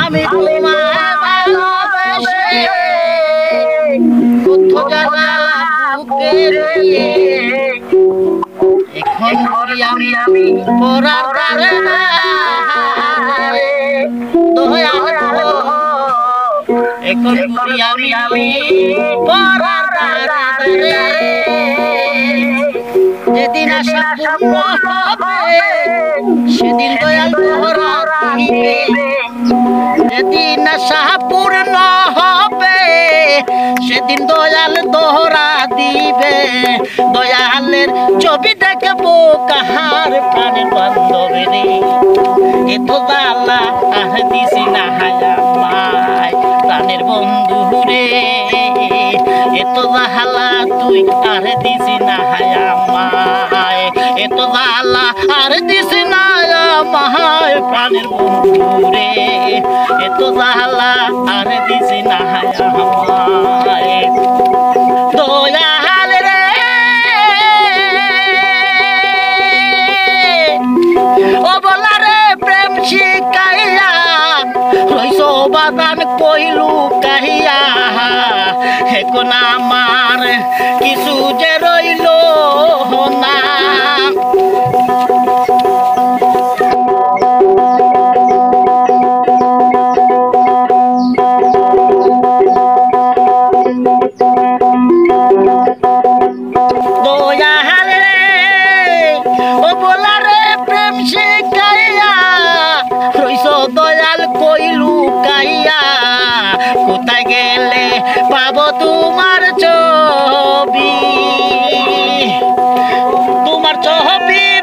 আমি তোমায় ভালোবেসে কত জানা বুকের এখন আমি পরার দ্বারে দয়াল গো এখন আমি পরার দ্বারে যেদিন আশা পূর্ণ হবে সেদিন দয়াল তোহরা দিবে যেদিন আশা পূর্ণ হবে সেদিন দয়াল তোহরা দিবে দয়ালের ছবি দেখবো কাহার প্রাণের বান্ধবে রে এত জ্বালা আর দিছি না হায়া মায় প্রাণের বন্ধু রে এত জ্বালা তুই আর দিছি না হায়া মায় এত জ্বালা আর দিছি না মায় প্রাণের বন্ধু রে এত জ্বালা আর দিছি না হায়া মায় দয়াল রে ও বলা রে প্রেম শিকাইয়া রইস বাদান কইলু কাহিয়া এখন আমার কিছু যে রইল না দয়াল রে ও বলা রে প্রেম শিকাইয়া রইস দয়াল কইলু কাইয়া কোথায় গেলে পাবো তোমার ছবি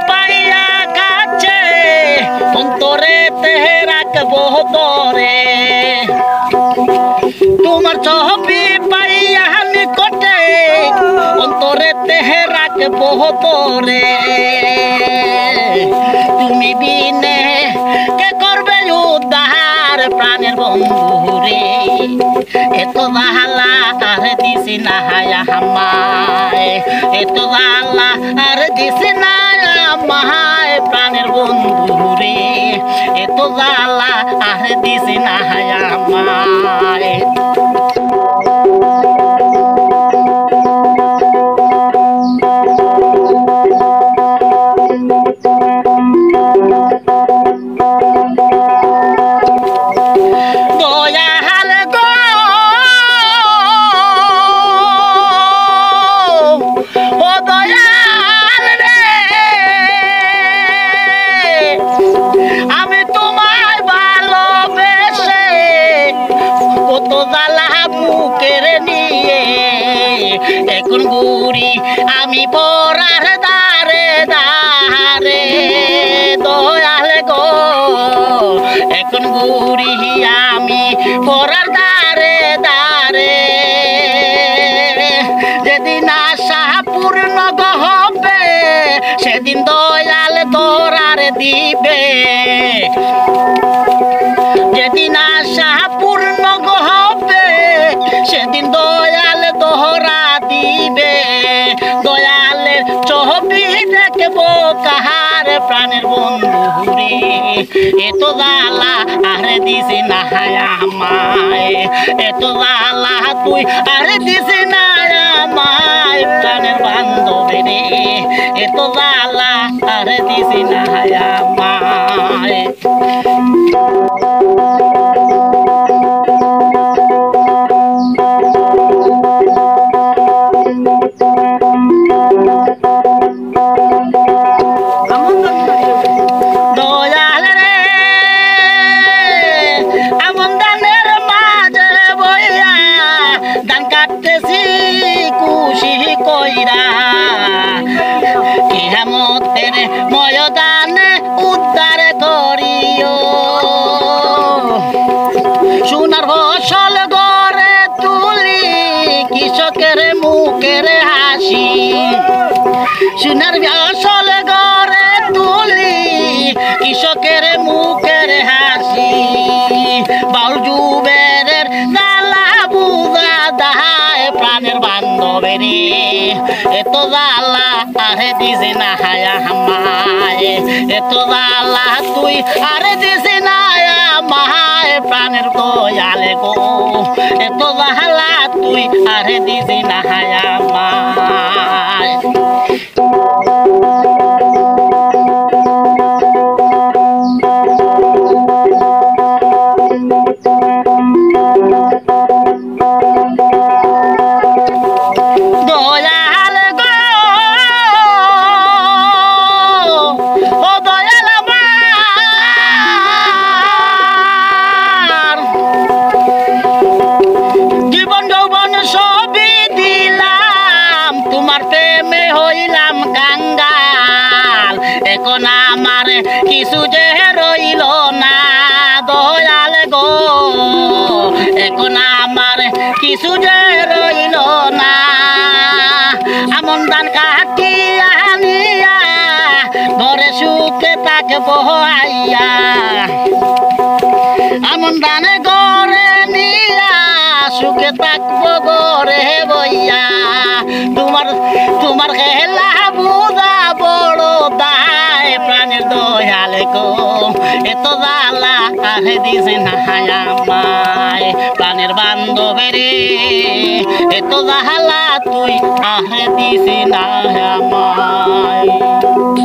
পাইয়া কাছে অন্তরে তেহে রাখবো তরে তোমার ছবি পাইয়া নিকটে অন্তরে তেহে রাখবো তরে তুমি বিনে কে করবে উদ্ধার প্রাণের বন্ধু রে এত জ্বালা আর দিছি না হায়া হামায় এত জ্বালা আর দিছি না মাহায় প্রাণের বন্ধু রে এত জ্বালা আর দিছি না হায়া মায় এখন গুড়ি আমি পরার দারে দারে দয়াল গো এখন গুড়ি আমি পরার দারে দারে যেদিন আশা পূর্ণ হবে সেদিন দয়াল তোরার দিবে যেদিন আশা পূর্ণ হবে সেদিন দয়াল তোহরা দিবে দয়ালের ছবি দেখবো কাহার প্রাণের বন্ধু রে এত জ্বালা আর দিছি না হায়া মায় এত জ্বালা তুই আর দিছি না মায় প্রাণের বান্ধবে রে এত জ্বালা আর দিছি না হায়া মায় ময়দানে উদ্ধার করিও সোনার আসল ঘরে তুলি কৃষকের মুখের হাসি বাউল যুবের জ্বালা বুঝা দাহায় প্রাণের বান্ধবেরে এত জ্বালা আরে দিছে না হায়া হামায় এত জ্বালা তুই আরে দিছে না মাহায় প্রাণের দয়ালে গো এত জ্বালা তুই আরে দিছে না হায়া মায় এখন আমার কিছু যে রইল না দয়াল গো এখন আমার কিছু যে রইল না আমন ধান কাটিয়া নিয়া ঘরে সুখে থাকবো আইয়া আমন ধানে ঘরে নিয়া সুখে থাকবো ঘরে বইয়া তোমার তোমার খেলা বুঝা বড় প্রাণের দয়ালে গো এত জ্বালা আহে দিছে না হায়া মায় প্রাণের বান্ধবেরে এত জ্বালা তুই আহে দিছে না হায়া মায়।